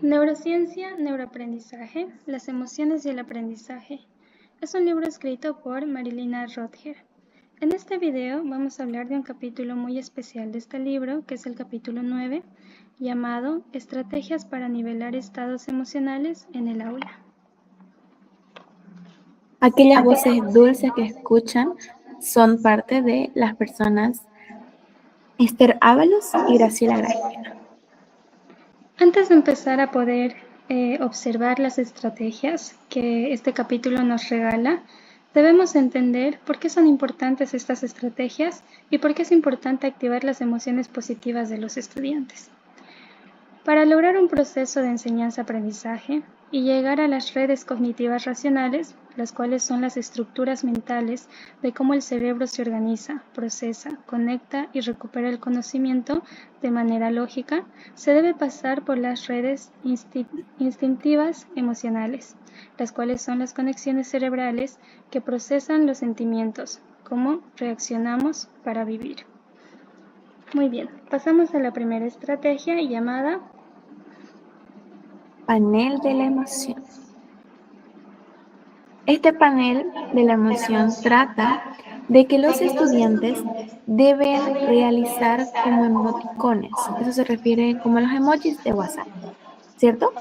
Neurociencia, neuroaprendizaje, las emociones y el aprendizaje. Es un libro escrito por Marilina Rodger. En este video vamos a hablar de un capítulo muy especial de este libro, que es el capítulo 9, llamado Estrategias para nivelar estados emocionales en el aula. Aquellas voces dulces que escuchan son parte de las personas Esther Ábalos y Graciela Grañera. Antes de empezar a poder observar las estrategias que este capítulo nos regala, debemos entender por qué son importantes estas estrategias y por qué es importante activar las emociones positivas de los estudiantes. Para lograr un proceso de enseñanza-aprendizaje y llegar a las redes cognitivas racionales, las cuales son las estructuras mentales de cómo el cerebro se organiza, procesa, conecta y recupera el conocimiento de manera lógica, se debe pasar por las redes instintivas emocionales, las cuales son las conexiones cerebrales que procesan los sentimientos, cómo reaccionamos para vivir. Muy bien, pasamos a la primera estrategia llamada Panel de la emoción. Este panel de la emoción trata de que los estudiantes deben realizar como emoticones. Eso se refiere como a los emojis de WhatsApp, ¿cierto?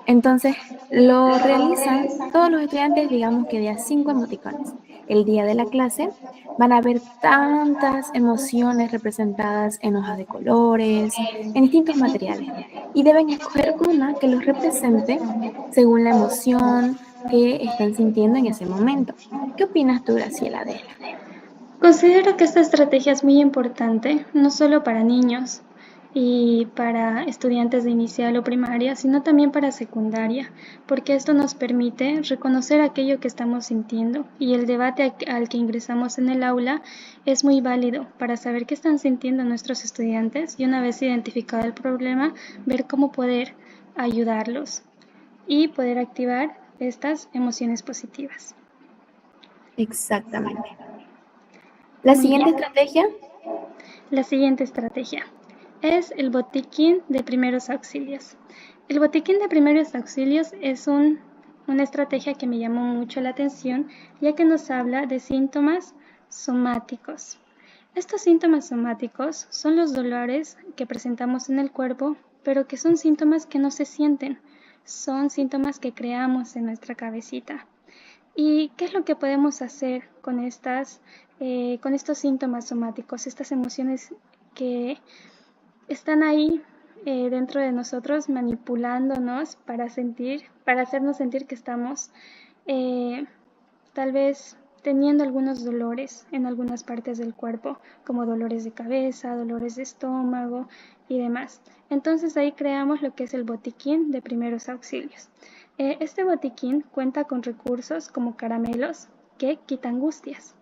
Entonces, lo realizan todos los estudiantes, digamos que de a 5 emoticones. El día de la clase van a ver tantas emociones representadas en hojas de colores, en distintos materiales, y deben escoger una que los represente según la emoción que están sintiendo en ese momento. ¿Qué opinas tú, Graciela, de esto? Considero que esta estrategia es muy importante, no solo para niños y para estudiantes de inicial o primaria, sino también para secundaria, porque esto nos permite reconocer aquello que estamos sintiendo y el debate al que ingresamos en el aula es muy válido para saber qué están sintiendo nuestros estudiantes y una vez identificado el problema, ver cómo poder ayudarlos y poder activar estas emociones positivas. Exactamente. La siguiente estrategia. La siguiente estrategia es el botiquín de primeros auxilios. El botiquín de primeros auxilios es una estrategia que me llamó mucho la atención, ya que nos habla de síntomas somáticos. Estos síntomas somáticos son los dolores que presentamos en el cuerpo, pero que son síntomas que no se sienten, son síntomas que creamos en nuestra cabecita. ¿Y qué es lo que podemos hacer con estos síntomas somáticos, estas emociones que están ahí dentro de nosotros manipulándonos para hacernos sentir que estamos tal vez teniendo algunos dolores en algunas partes del cuerpo, como dolores de cabeza, dolores de estómago y demás? Entonces ahí creamos lo que es el botiquín de primeros auxilios. Este botiquín cuenta con recursos como caramelos que quitan angustias.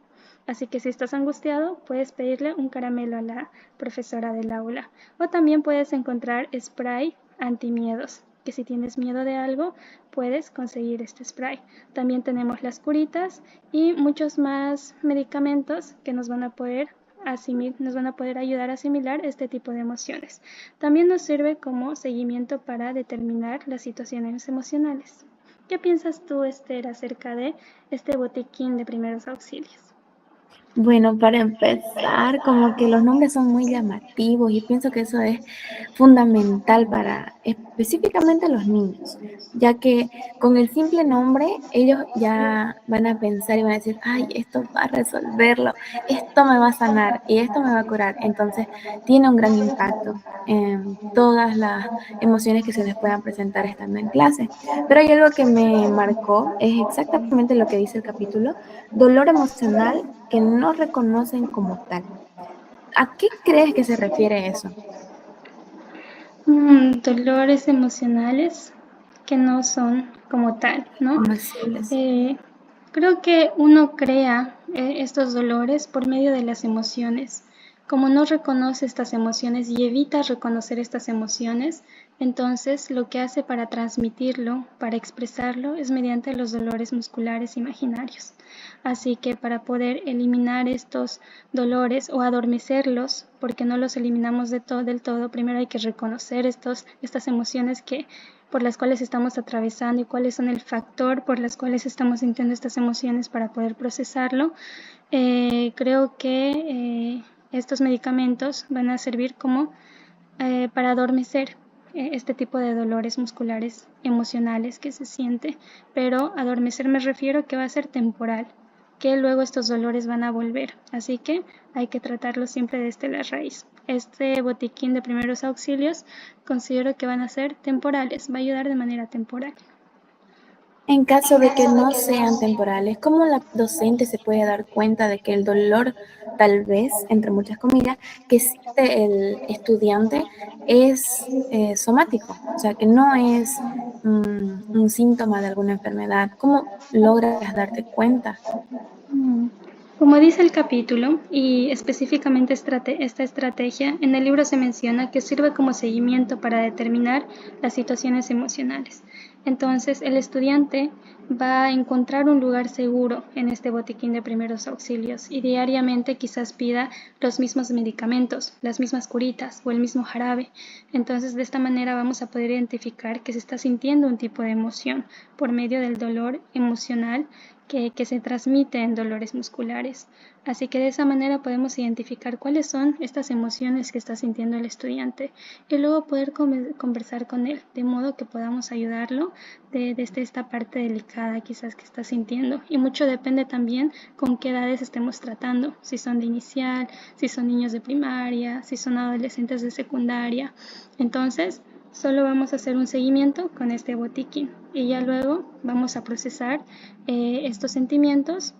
Así que si estás angustiado, puedes pedirle un caramelo a la profesora del aula. O también puedes encontrar spray antimiedos, que si tienes miedo de algo, puedes conseguir este spray. También tenemos las curitas y muchos más medicamentos que nos van a poder ayudar a asimilar este tipo de emociones. También nos sirve como seguimiento para determinar las situaciones emocionales. ¿Qué piensas tú, Esther, acerca de este botiquín de primeros auxilios? Bueno, para empezar, como que los nombres son muy llamativos y pienso que eso es fundamental para específicamente los niños, ya que con el simple nombre ellos ya van a pensar y van a decir, ay, esto va a resolverlo, esto me va a sanar y esto me va a curar. Entonces, tiene un gran impacto en todas las emociones que se les puedan presentar estando en clase. Pero hay algo que me marcó, es exactamente lo que dice el capítulo: dolor emocional que no reconocen como tal. ¿A qué crees que se refiere eso? Dolores emocionales que no son como tal, ¿no? Invisibles. Creo que uno crea estos dolores por medio de las emociones. Como no reconoce estas emociones y evita reconocer estas emociones, entonces lo que hace para transmitirlo, para expresarlo, es mediante los dolores musculares imaginarios. Así que para poder eliminar estos dolores o adormecerlos, porque no los eliminamos del todo, primero hay que reconocer estas emociones que por las cuales estamos atravesando y cuáles son el factor por las cuales estamos sintiendo estas emociones para poder procesarlo. Creo que estos medicamentos van a servir como para adormecer este tipo de dolores musculares emocionales que se siente, pero adormecer me refiero que va a ser temporal, que luego estos dolores van a volver, así que hay que tratarlo siempre desde la raíz. Este botiquín de primeros auxilios considero que van a ser temporales, va a ayudar de manera temporal. En caso de que no sean temporales, ¿cómo la docente se puede dar cuenta de que el dolor, tal vez, entre muchas comillas, que siente el estudiante es somático? O sea, que no es un síntoma de alguna enfermedad. ¿Cómo logras darte cuenta? Como dice el capítulo, y específicamente esta estrategia, en el libro se menciona que sirve como seguimiento para determinar las situaciones emocionales. Entonces, el estudiante va a encontrar un lugar seguro en este botiquín de primeros auxilios y diariamente quizás pida los mismos medicamentos, las mismas curitas o el mismo jarabe. Entonces, de esta manera vamos a poder identificar que se está sintiendo un tipo de emoción por medio del dolor emocional que se transmite en dolores musculares. Así que de esa manera podemos identificar cuáles son estas emociones que está sintiendo el estudiante y luego poder conversar con él, de modo que podamos ayudarlo desde esta parte delicada quizás que está sintiendo. Y mucho depende también con qué edades estemos tratando, si son de inicial, si son niños de primaria, si son adolescentes de secundaria. Entonces, solo vamos a hacer un seguimiento con este botiquín y ya luego vamos a procesar estos sentimientos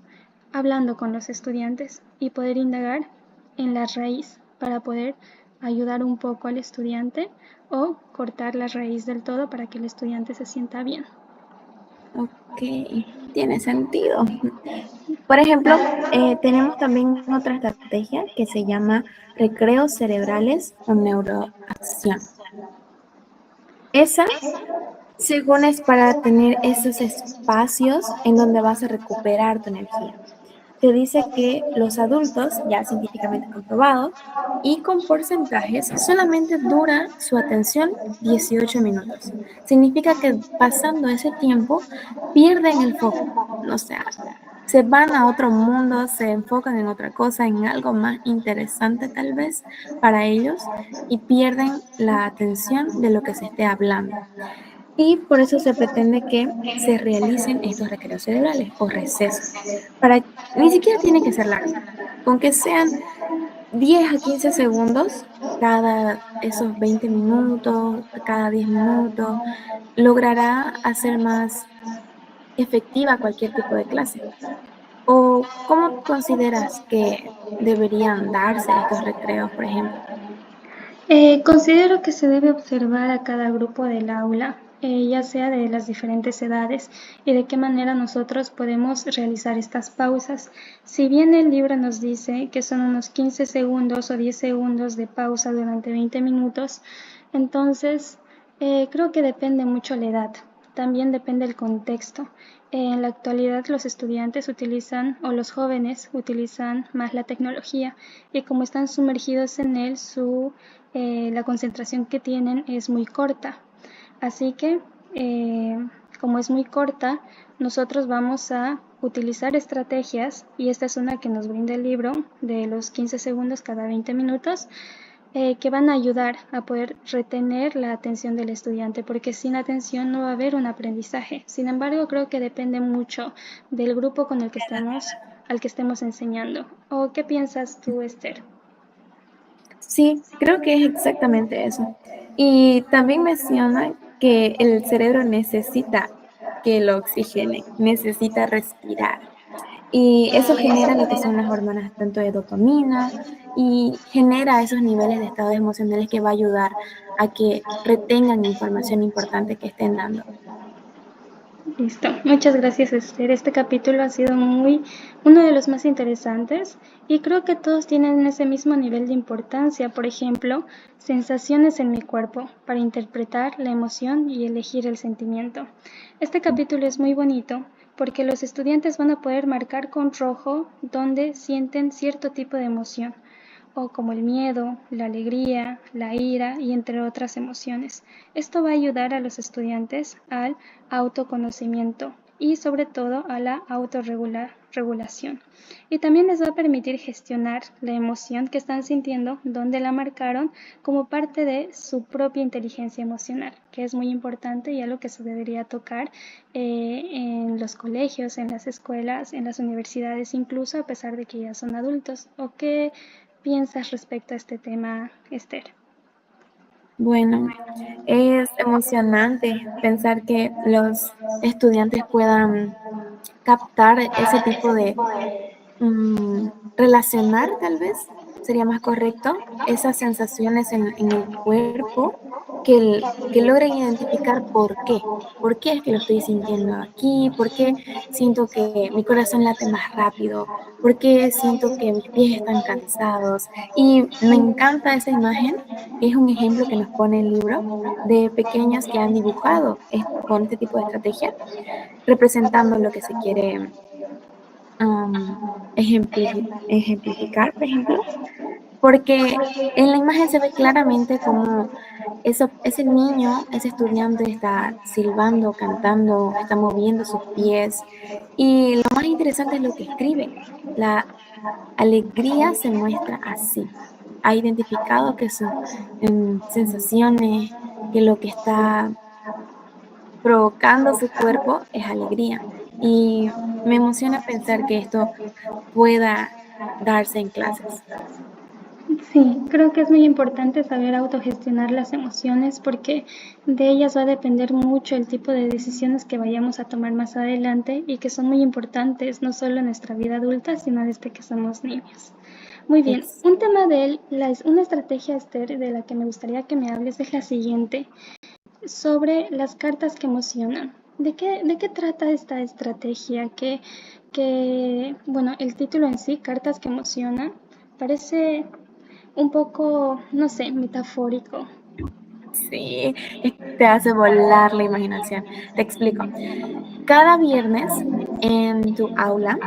hablando con los estudiantes y poder indagar en la raíz para poder ayudar un poco al estudiante o cortar la raíz del todo para que el estudiante se sienta bien. Ok, tiene sentido. Por ejemplo, tenemos también otra estrategia que se llama recreos cerebrales o neuroacción. Esa, según es para tener esos espacios en donde vas a recuperar tu energía. Te dice que los adultos, ya científicamente comprobado, y con porcentajes, solamente dura su atención 18 minutos. Significa que pasando ese tiempo pierden el foco. O sea, se van a otro mundo, se enfocan en otra cosa, en algo más interesante tal vez para ellos y pierden la atención de lo que se esté hablando. Y por eso se pretende que se realicen estos recreos cerebrales o recesos. Ni siquiera tiene que ser largo, con que sean 10 a 15 segundos cada esos 20 minutos, cada 10 minutos, logrará hacer más efectiva cualquier tipo de clase. ¿O cómo consideras que deberían darse estos recreos, por ejemplo? Considero que se debe observar a cada grupo del aula, ya sea de las diferentes edades, y de qué manera nosotros podemos realizar estas pausas. Si bien el libro nos dice que son unos 15 segundos o 10 segundos de pausa durante 20 minutos, entonces creo que depende mucho la edad. También depende el contexto. En la actualidad los estudiantes utilizan, o los jóvenes utilizan más la tecnología, y como están sumergidos en él, la concentración que tienen es muy corta. Así que, como es muy corta, nosotros vamos a utilizar estrategias, y esta es una que nos brinda el libro, de los 15 segundos cada 20 minutos, que van a ayudar a poder retener la atención del estudiante, porque sin atención no va a haber un aprendizaje. Sin embargo, creo que depende mucho del grupo con el que al que estemos enseñando. ¿O qué piensas tú, Esther? Sí, creo que es exactamente eso. Y también menciona que el cerebro necesita que lo oxigene, necesita respirar. Y eso genera lo que son las hormonas tanto de dopamina y genera esos niveles de estados emocionales que va a ayudar a que retengan información importante que estén dando. Listo. Muchas gracias, Esther. Este capítulo ha sido uno de los más interesantes y creo que todos tienen ese mismo nivel de importancia. Por ejemplo, sensaciones en mi cuerpo para interpretar la emoción y elegir el sentimiento. Este capítulo es muy bonito porque los estudiantes van a poder marcar con rojo donde sienten cierto tipo de emoción. o como el miedo, la alegría, la ira y entre otras emociones. Esto va a ayudar a los estudiantes al autoconocimiento y sobre todo a la autorregulación. Y también les va a permitir gestionar la emoción que están sintiendo, donde la marcaron como parte de su propia inteligencia emocional, que es muy importante y algo que se debería tocar en los colegios, en las escuelas, en las universidades, incluso a pesar de que ya son adultos. ¿O qué piensas respecto a este tema, Esther? Bueno, es emocionante pensar que los estudiantes puedan captar ese tipo de relacionar, tal vez, sería más correcto, esas sensaciones en el cuerpo, que logren identificar por qué es que lo estoy sintiendo aquí, por qué siento que mi corazón late más rápido, por qué siento que mis pies están cansados. Y me encanta esa imagen, que es un ejemplo que nos pone el libro de pequeños que han dibujado con este tipo de estrategia, representando lo que se quiere ejemplificar, por ejemplo, porque en la imagen se ve claramente como ese niño, ese estudiante está silbando, cantando, está moviendo sus pies. Y lo más interesante es lo que escribe. La alegría se muestra así. Ha identificado que sus sensaciones, que lo que está provocando su cuerpo es alegría. Y me emociona pensar que esto pueda darse en clases. Sí, creo que es muy importante saber autogestionar las emociones porque de ellas va a depender mucho el tipo de decisiones que vayamos a tomar más adelante y que son muy importantes no solo en nuestra vida adulta, sino desde que somos niños. Muy bien, Ex- un tema de una estrategia, Esther, de la que me gustaría que me hables es la siguiente, sobre las cartas que emocionan. De qué trata esta estrategia? Bueno, el título en sí, Cartas que emocionan, parece un poco, no sé, metafórico. Sí, te hace volar la imaginación. Te explico. Cada viernes en tu aula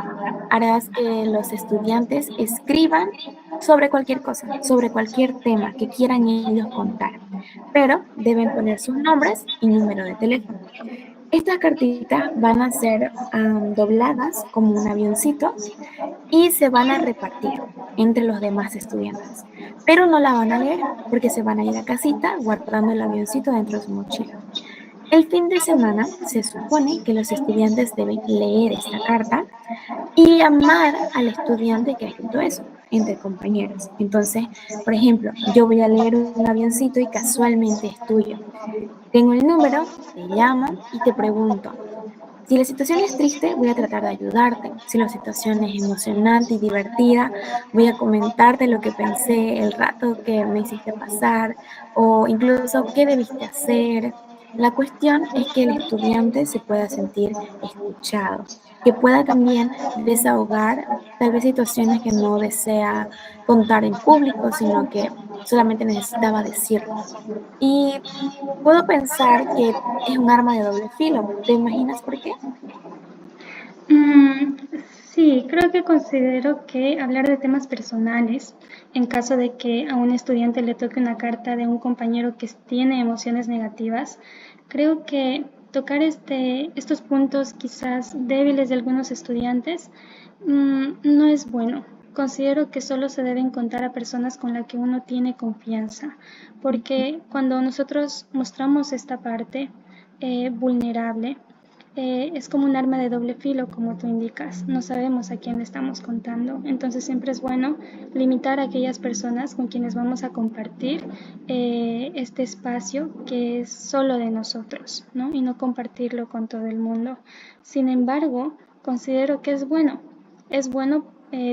harás que los estudiantes escriban sobre cualquier cosa, sobre cualquier tema que quieran ellos contar, pero deben poner sus nombres y número de teléfono. Estas cartitas van a ser dobladas como un avioncito y se van a repartir entre los demás estudiantes, pero no la van a leer porque se van a ir a casita guardando el avioncito dentro de su mochila. El fin de semana se supone que los estudiantes deben leer esta carta y amar al estudiante que ha escrito eso entre compañeros. Entonces, por ejemplo, yo voy a leer un avioncito y casualmente es tuyo. Tengo el número, te llamo y te pregunto, si la situación es triste, voy a tratar de ayudarte. Si la situación es emocionante y divertida, voy a comentarte lo que pensé, el rato que me hiciste pasar o incluso qué debiste hacer. La cuestión es que el estudiante se pueda sentir escuchado, que pueda también desahogar tal vez situaciones que no desea contar en público, sino que solamente necesitaba decirlo. Y puedo pensar que es un arma de doble filo. ¿Te imaginas por qué? Mm, sí, creo que considero que hablar de temas personales, en caso de que a un estudiante le toque una carta de un compañero que tiene emociones negativas, creo que tocar estos puntos quizás débiles de algunos estudiantes no es bueno. Considero que solo se deben contar a personas con las que uno tiene confianza, porque cuando nosotros mostramos esta parte vulnerable, es como un arma de doble filo, como tú indicas. No sabemos a quién le estamos contando. Entonces siempre es bueno limitar a aquellas personas con quienes vamos a compartir este espacio que es solo de nosotros, ¿no? Y no compartirlo con todo el mundo. Sin embargo, considero que es bueno. Es bueno,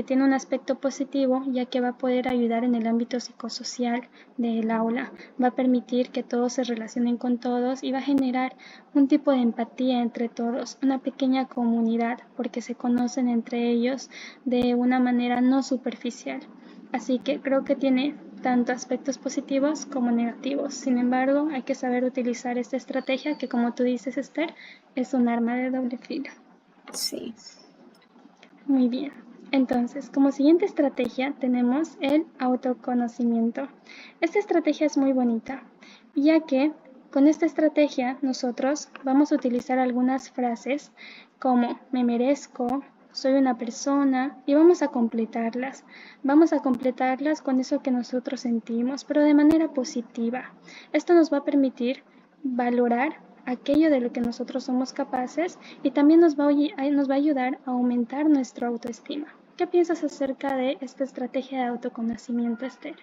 tiene un aspecto positivo ya que va a poder ayudar en el ámbito psicosocial del aula. Va a permitir que todos se relacionen con todos y va a generar un tipo de empatía entre todos, una pequeña comunidad, porque se conocen entre ellos de una manera no superficial. Así que creo que tiene tanto aspectos positivos como negativos. Sin embargo, hay que saber utilizar esta estrategia que, como tú dices, Esther, es un arma de doble filo. Sí. Muy bien. Entonces, como siguiente estrategia tenemos el autoconocimiento. Esta estrategia es muy bonita, ya que con esta estrategia nosotros vamos a utilizar algunas frases como me merezco, soy una persona y vamos a completarlas. Vamos a completarlas con eso que nosotros sentimos, pero de manera positiva. Esto nos va a permitir valorar aquello de lo que nosotros somos capaces y también nos va a ayudar a aumentar nuestra autoestima. ¿Qué piensas acerca de esta estrategia de autoconocimiento, Esther?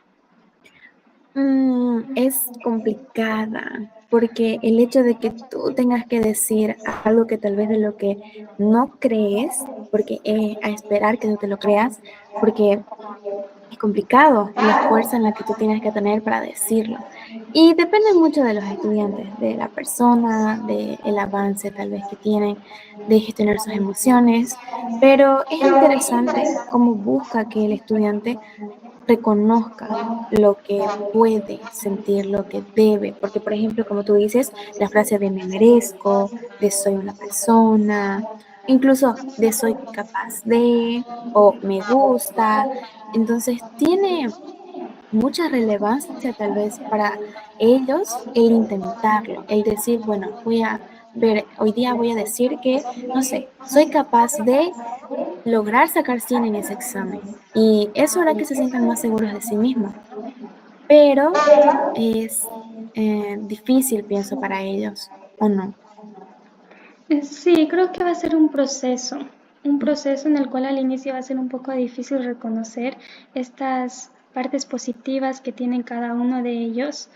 Es complicada porque el hecho de que tú tengas que decir algo que tal vez de lo que no crees, porque a esperar que tú te lo creas, porque es complicado la fuerza en la que tú tienes que tener para decirlo. Y depende mucho de los estudiantes, de la persona, del avance tal vez que tienen, de gestionar sus emociones, pero es interesante cómo busca que el estudiante reconozca lo que puede sentir, lo que debe, porque por ejemplo, como tú dices, la frase de me merezco, de soy una persona, incluso de soy capaz de o me gusta, entonces tiene mucha relevancia tal vez para ellos el intentarlo, el decir, bueno, voy a ver, hoy día voy a decir que, no sé, soy capaz de lograr sacar 100 en ese examen. Y eso hará que se sientan más seguros de sí mismos. Pero es difícil, pienso, para ellos, ¿o no? Sí, creo que va a ser un proceso en el cual al inicio va a ser un poco difícil reconocer estas partes positivas que tienen cada uno de ellos,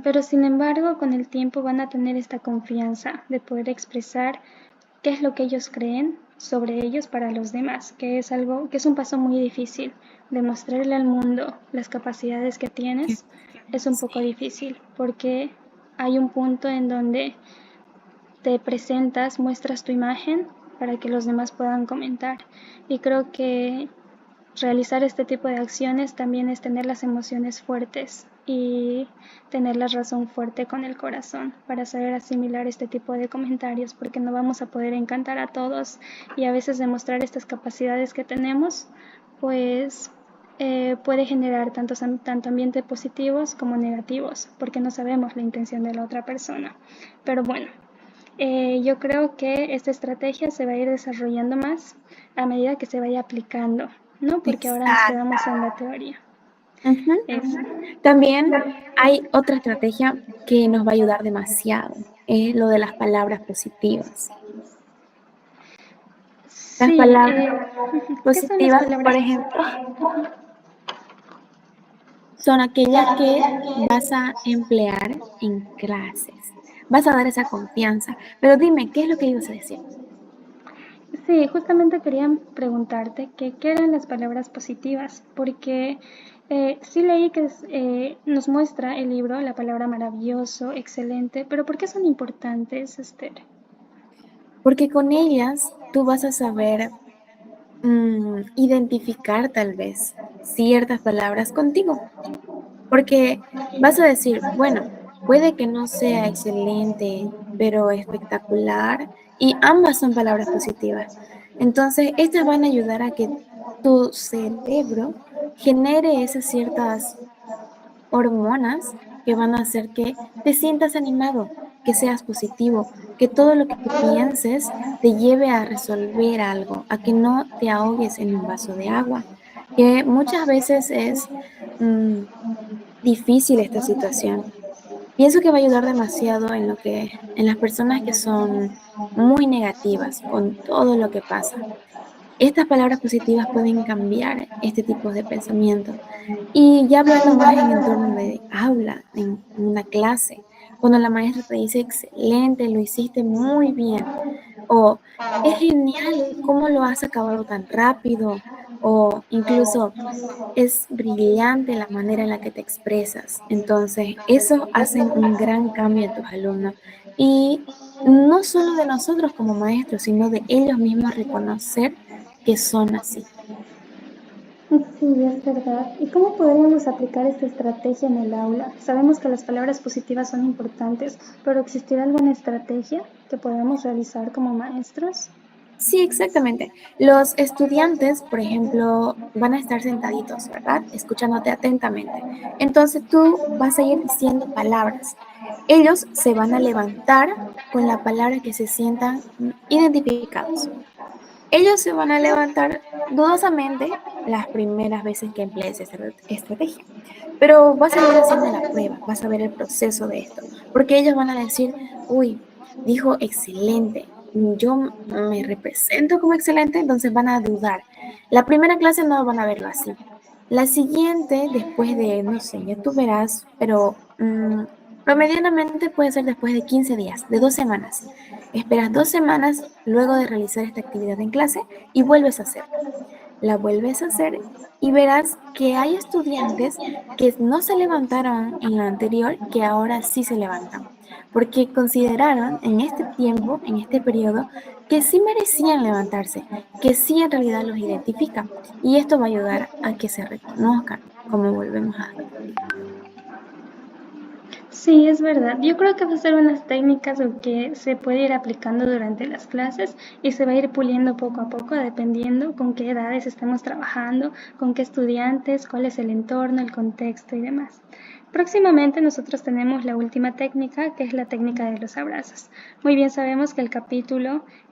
pero sin embargo con el tiempo van a tener esta confianza de poder expresar qué es lo que ellos creen sobre ellos para los demás, que es algo que es un paso muy difícil. Demostrarle al mundo las capacidades que Que tienes es un poco sí, difícil porque hay un punto en donde te presentas, muestras tu imagen para que los demás puedan comentar. Y creo que realizar este tipo de acciones también es tener las emociones fuertes y tener la razón fuerte con el corazón para saber asimilar este tipo de comentarios, porque no vamos a poder encantar a todos y a veces demostrar estas capacidades que tenemos, pues puede generar tanto ambientes positivos como negativos, porque no sabemos la intención de la otra persona. Pero bueno, yo creo que esta estrategia se va a ir desarrollando más a medida que se vaya aplicando, ¿no? Porque ahora nos exacto. quedamos en la teoría. Ujú. Es, También hay otra estrategia que nos va a ayudar demasiado, es lo de las palabras positivas. Las sí, palabras ¿qué son las positivas, por palabras ejemplo, positivas? son aquellas que vas a emplear en clases. Vas a dar esa confianza. Pero dime, ¿qué es lo que ibas a decir? Sí, justamente quería preguntarte qué eran las palabras positivas, porque sí leí que nos muestra el libro la palabra maravilloso, excelente, pero ¿por qué son importantes, Esther? Porque con ellas tú vas a saber identificar tal vez ciertas palabras contigo. Porque vas a decir, bueno, puede que no sea excelente, pero espectacular, y ambas son palabras positivas. Entonces, estas van a ayudar a que tu cerebro genere esas ciertas hormonas que van a hacer que te sientas animado, que seas positivo, que todo lo que pienses te lleve a resolver algo, a que no te ahogues en un vaso de agua, que muchas veces es mm, difícil esta situación. Pienso que va a ayudar demasiado en las personas que son muy negativas con todo lo que pasa. Estas palabras positivas pueden cambiar este tipo de pensamiento. Y ya hablando más en entorno de aula, en una clase, cuando la maestra te dice, excelente, lo hiciste muy bien, o es genial, ¿cómo lo has acabado tan rápido? O incluso es brillante la manera en la que te expresas. Entonces, eso hace un gran cambio en tus alumnos. Y no solo de nosotros como maestros, sino de ellos mismos reconocer que son así. Sí, es verdad. ¿Y cómo podríamos aplicar esta estrategia en el aula? Sabemos que las palabras positivas son importantes, pero ¿existirá alguna estrategia que podamos realizar como maestros? Sí, exactamente. Los estudiantes, por ejemplo, van a estar sentaditos, ¿verdad? Escuchándote atentamente. Entonces tú vas a ir diciendo palabras. Ellos se van a levantar con la palabra que se sientan identificados. Ellos se van a levantar dudosamente las primeras veces que emplees esta estrategia, pero vas a ir haciendo la prueba, vas a ver el proceso de esto, porque ellos van a decir, uy, dijo excelente, yo me represento como excelente, entonces van a dudar. La primera clase no van a verlo así. La siguiente, después de, no sé, ya tú verás, pero promedianamente puede ser después de 15 días, de 2 semanas. Esperas 2 semanas luego de realizar esta actividad en clase y vuelves a hacerla. La vuelves a hacer y verás que hay estudiantes que no se levantaron en la anterior, que ahora sí se levantan, porque consideraron en este tiempo, en este periodo, que sí merecían levantarse, que sí en realidad los identifica, y esto va a ayudar a que se reconozcan, como volvemos a repetir. Sí, es verdad. Yo creo que va a ser unas técnicas que se puede ir aplicando durante las clases y se va a ir puliendo poco a poco dependiendo con qué edades estamos trabajando, con qué estudiantes, cuál es el entorno, el contexto y demás. Próximamente nosotros tenemos la última técnica, que es la técnica de los abrazos. Muy bien sabemos que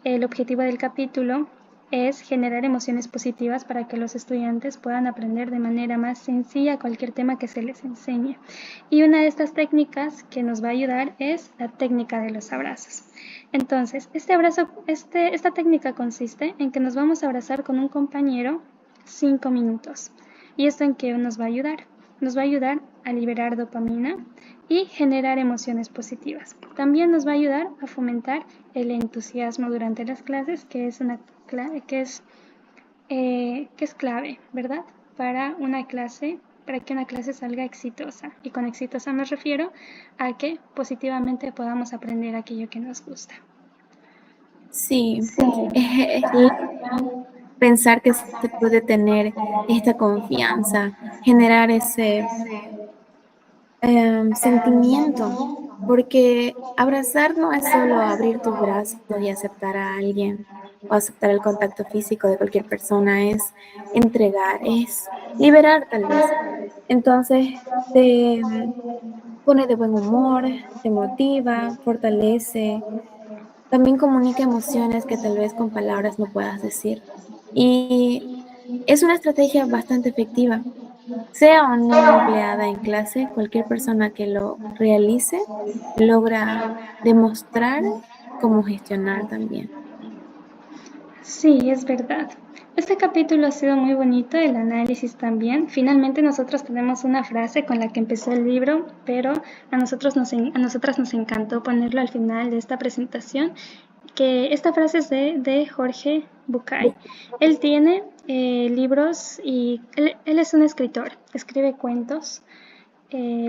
el objetivo del capítulo es generar emociones positivas para que los estudiantes puedan aprender de manera más sencilla cualquier tema que se les enseñe. Y una de estas técnicas que nos va a ayudar es la técnica de los abrazos. Entonces, esta técnica consiste en que nos vamos a abrazar con un compañero 5 minutos. ¿Y esto en qué nos va a ayudar? Nos va a ayudar a liberar dopamina y generar emociones positivas. También nos va a ayudar a fomentar el entusiasmo durante las clases, que es clave, ¿verdad? Para que una clase salga exitosa. Y con exitosa me refiero a que positivamente podamos aprender aquello que nos gusta. Sí, es pensar que se puede tener esta confianza, generar ese sentimiento, porque abrazar no es solo abrir tus brazos y aceptar a alguien o aceptar el contacto físico de cualquier persona, es entregar, es liberar tal vez. Entonces te pone de buen humor, te motiva, fortalece, también comunica emociones que tal vez con palabras no puedas decir. Y es una estrategia bastante efectiva. Sea o no empleada en clase, cualquier persona que lo realice logra demostrar cómo gestionar también. Sí, es verdad. Este capítulo ha sido muy bonito, el análisis también. Finalmente nosotros tenemos una frase con la que empezó el libro, pero a nosotras nos encantó ponerlo al final de esta presentación, que esta frase es de Jorge Bucay. Él tiene libros y él es un escritor, escribe cuentos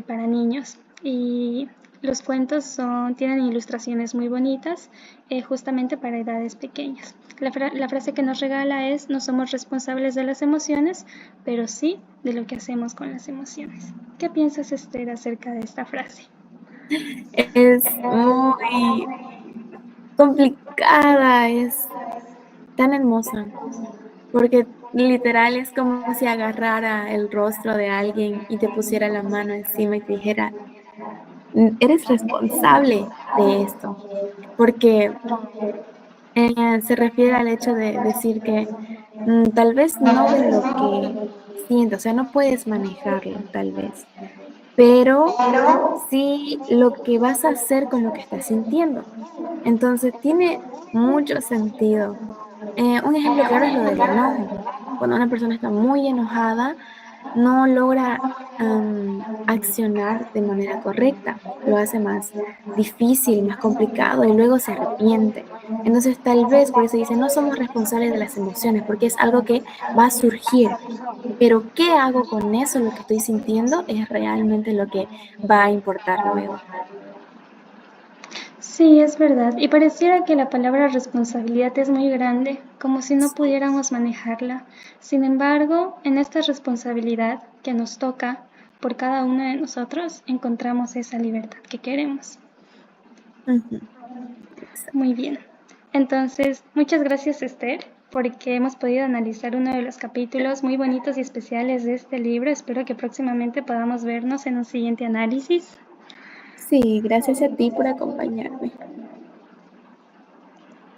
para niños y los cuentos tienen ilustraciones muy bonitas justamente para edades pequeñas. La frase que nos regala es: no somos responsables de las emociones, pero sí de lo que hacemos con las emociones. ¿Qué piensas, Esther, acerca de esta frase? Es muy complicada, es tan hermosa, porque literal es como si agarrara el rostro de alguien y te pusiera la mano encima y te dijera, eres responsable de esto, porque se refiere al hecho de decir que tal vez no de lo que sientes, o sea, no puedes manejarlo tal vez, pero sí lo que vas a hacer con lo que estás sintiendo. Entonces tiene mucho sentido. Un ejemplo claro es lo del enojo. Cuando una persona está muy enojada, no logra accionar de manera correcta, lo hace más difícil, más complicado y luego se arrepiente. Entonces tal vez por eso dice, no somos responsables de las emociones, porque es algo que va a surgir. Pero ¿qué hago con eso? Lo que estoy sintiendo es realmente lo que va a importar luego. Sí, es verdad. Y pareciera que la palabra responsabilidad es muy grande, como si no pudiéramos manejarla. Sin embargo, en esta responsabilidad que nos toca por cada uno de nosotros, encontramos esa libertad que queremos. Ujú. Muy bien. Entonces, muchas gracias Esther, porque hemos podido analizar uno de los capítulos muy bonitos y especiales de este libro. Espero que próximamente podamos vernos en un siguiente análisis. Sí, gracias a ti por acompañarme.